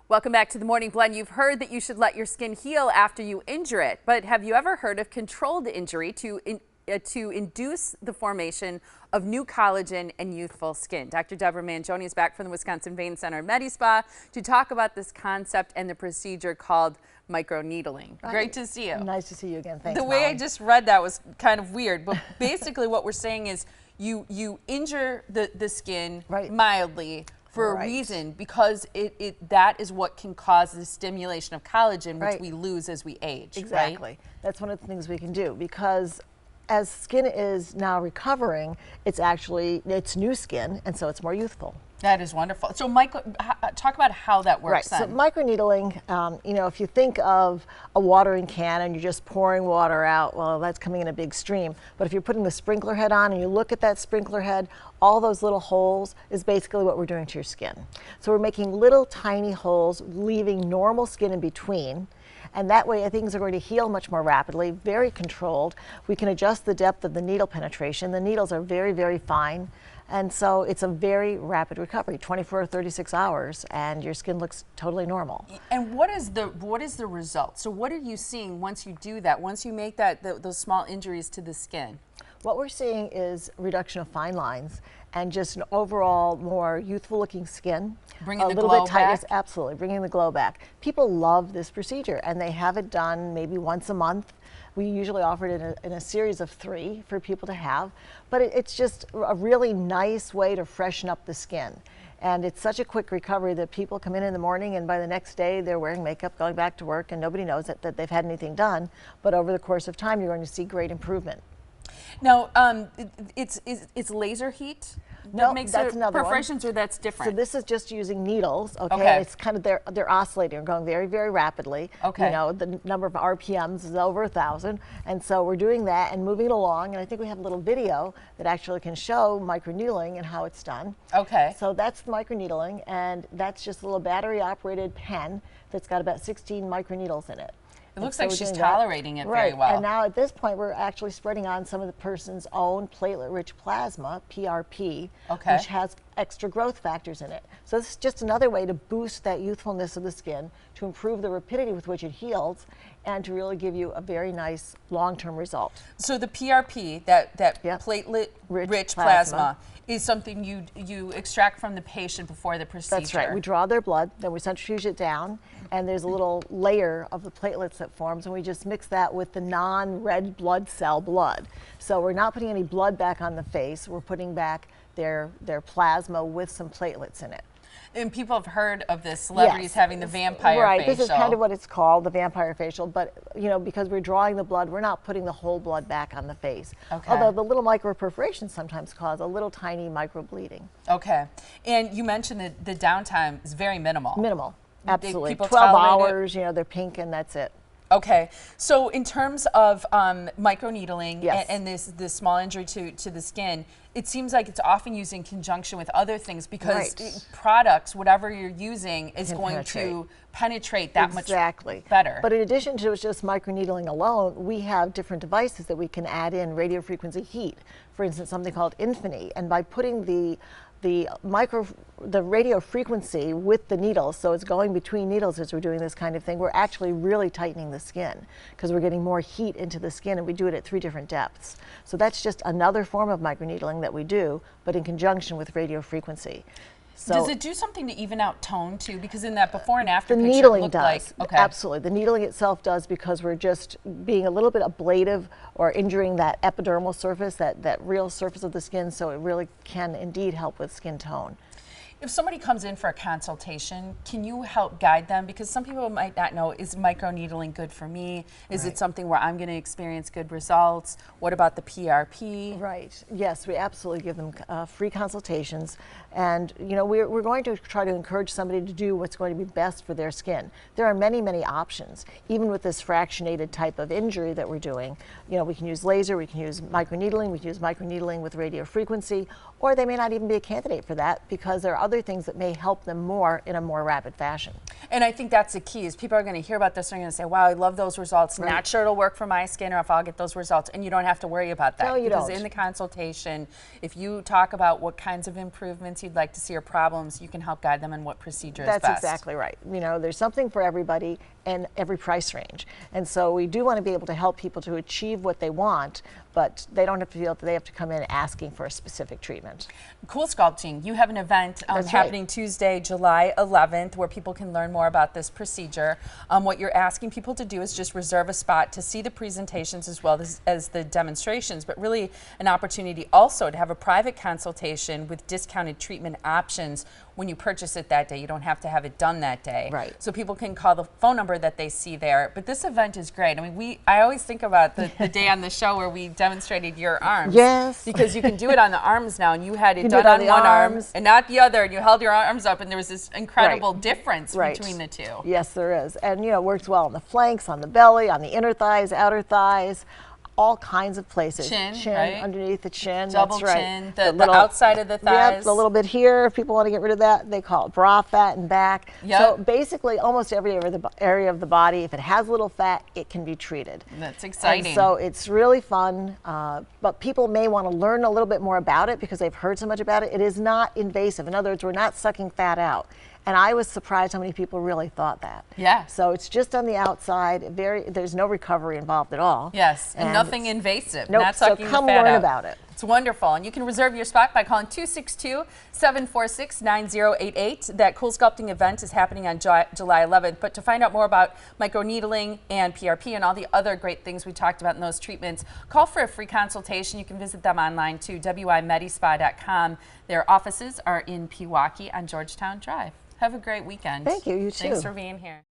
Welcome back to the Morning Blend. You've heard that you should let your skin heal after you injure it, but have you ever heard of controlled injury to induce the formation of new collagen and youthful skin? Dr. Deborah Manjoney is back from the Wisconsin Vein Center MediSpa to talk about this concept and the procedure called microneedling. Right. Great to see you. Nice to see you again. Thanks, The way Molly. I just read that was kind of weird, but basically what we're saying is you injure the skin mildly for a reason, because that is what can cause the stimulation of collagen, which we lose as we age. Exactly. Right? That's one of the things we can do, because as skin is now recovering, it's new skin, and so it's more youthful. That is wonderful. So, talk about how that works. Right. So microneedling, you know, if you think of a watering can and you're just pouring water out, well, that's coming in a big stream. But if you're putting the sprinkler head on and you look at that sprinkler head, all those little holes is basically what we're doing to your skin. So we're making little tiny holes, leaving normal skin in between. And that way things are going to heal much more rapidly, very controlled. We can adjust the depth of the needle penetration. The needles are very, very fine. And so it's a very rapid recovery, 24 to 36 hours, and your skin looks totally normal. And what is the result? So what are you seeing once you do that, once you make those small injuries to the skin? What we're seeing is reduction of fine lines and just an overall more youthful looking skin. Bringing the little glow bit tightness, back? Absolutely, bringing the glow back. People love this procedure, and they have it done maybe once a month. We usually offer it in a series of 3 for people to have, but it's just a really nice way to freshen up the skin. And it's such a quick recovery that people come in the morning, and by the next day they're wearing makeup, going back to work, and nobody knows that they've had anything done. But over the course of time, you're going to see great improvement. Now, it's laser heat that makes that's another perforations, one. or that's different? So this is just using needles, okay? It's kind of, they're oscillating, going very, very rapidly. Okay. You know, the number of RPMs is over 1,000, and so we're doing that and moving it along, and I think we have a little video that actually can show microneedling and how it's done. Okay. So that's the microneedling, and that's just a little battery-operated pen that's got about 16 microneedles in it. It looks like she's tolerating it very well. And now at this point, we're actually spreading on some of the person's own platelet-rich plasma, PRP, which has extra growth factors in it. So this is just another way to boost that youthfulness of the skin, to improve the rapidity with which it heals, and to really give you a very nice long-term result. So the PRP, that platelet-rich plasma, is something you extract from the patient before the procedure. That's right. We draw their blood, then we centrifuge it down, and there's a little layer of the platelets that forms, and we just mix that with the non-red blood cell blood. So we're not putting any blood back on the face, we're putting back their plasma with some platelets in it. And people have heard of this, celebrities having the vampire facial. This is kind of what it's called, the vampire facial, but you know, because we're drawing the blood, we're not putting the whole blood back on the face. Although the little micro perforations sometimes cause a little tiny micro bleeding. Okay. And you mentioned that the downtime is very minimal. Minimal, absolutely. 12 hours, you know, they're pink and that's it. Okay, so in terms of microneedling and this small injury to the skin, it seems like it's often used in conjunction with other things, because products, whatever you're using, is going to penetrate that much better. But in addition to just microneedling alone, we have different devices that we can add in radio frequency heat. For instance, something called Infini, and by putting the radio frequency with the needles, so it's going between needles as we're doing this kind of thing, we're actually really tightening the skin, because we're getting more heat into the skin, and we do it at 3 different depths. So that's just another form of microneedling that we do, but in conjunction with radio frequency. So does it do something to even out tone too? Because in that before and after the picture, needling it looked does. Like, Absolutely. The needling itself does, because we're just being a little bit ablative or injuring that epidermal surface, that real surface of the skin, so it really can indeed help with skin tone. If somebody comes in for a consultation, can you help guide them? Because some people might not know, is microneedling good for me? Is it something where I'm going to experience good results? What about the PRP? Right. Yes, we absolutely give them free consultations. And, you know, we're going to try to encourage somebody to do what's going to be best for their skin. There are many, many options. Even with this fractionated type of injury that we're doing, you know, we can use laser, we can use microneedling, we can use microneedling with radio frequency, or they may not even be a candidate for that, because there are other things that may help them more in a more rapid fashion. And I think that's the key is people are going to hear about this and they're going to say, wow, I love those results. Right. Not sure it'll work for my skin or if I'll get those results. And you don't have to worry about that. No, you because don't. in the consultation, if you talk about what kinds of improvements you'd like to see or problems, you can help guide them on what procedure is best. That's exactly right. You know, there's something for everybody and every price range. And so we do want to be able to help people to achieve what they want, but they don't have to feel that they have to come in asking for a specific treatment. Cool Sculpting, you have an event happening Tuesday, July 11th, where people can learn more about this procedure. What you're asking people to do is just reserve a spot to see the presentations as well as the demonstrations, but really an opportunity also to have a private consultation with discounted treatment options when you purchase it that day. You don't have to have it done that day. Right. So people can call the phone number that they see there. But this event is great. I mean, I always think about the day on the show where we demonstrated your arms. Yes. Because you can do it on the arms now, and you had it done on one arm and not the other, and you held your arms up, and there was this incredible difference between the two. Yes, there is. And, you know, it works well on the flanks, on the belly, on the inner thighs, outer thighs, all kinds of places. Chin, underneath the chin. Double that's right. chin, the outside of the thighs. Yep, a little bit here. If people want to get rid of that, they call it bra fat and back. Yep. So basically, almost every area of the body, if it has little fat, it can be treated. That's exciting. And so it's really fun, but people may want to learn a little bit more about it because they've heard so much about it. It is not invasive. In other words, we're not sucking fat out. And I was surprised how many people really thought that. Yeah. So it's just on the outside. There's no recovery involved at all. Yes, and nothing invasive. Nope, not sucking so come the fat learn out. about it. It's wonderful. And you can reserve your spot by calling 262-746-9088. That Cool Sculpting event is happening on July 11th. But to find out more about microneedling and PRP and all the other great things we talked about in those treatments, call for a free consultation. You can visit them online too, wimedispa.com. Their offices are in Pewaukee on Georgetown Drive. Have a great weekend. Thank you. You too. Thanks for being here.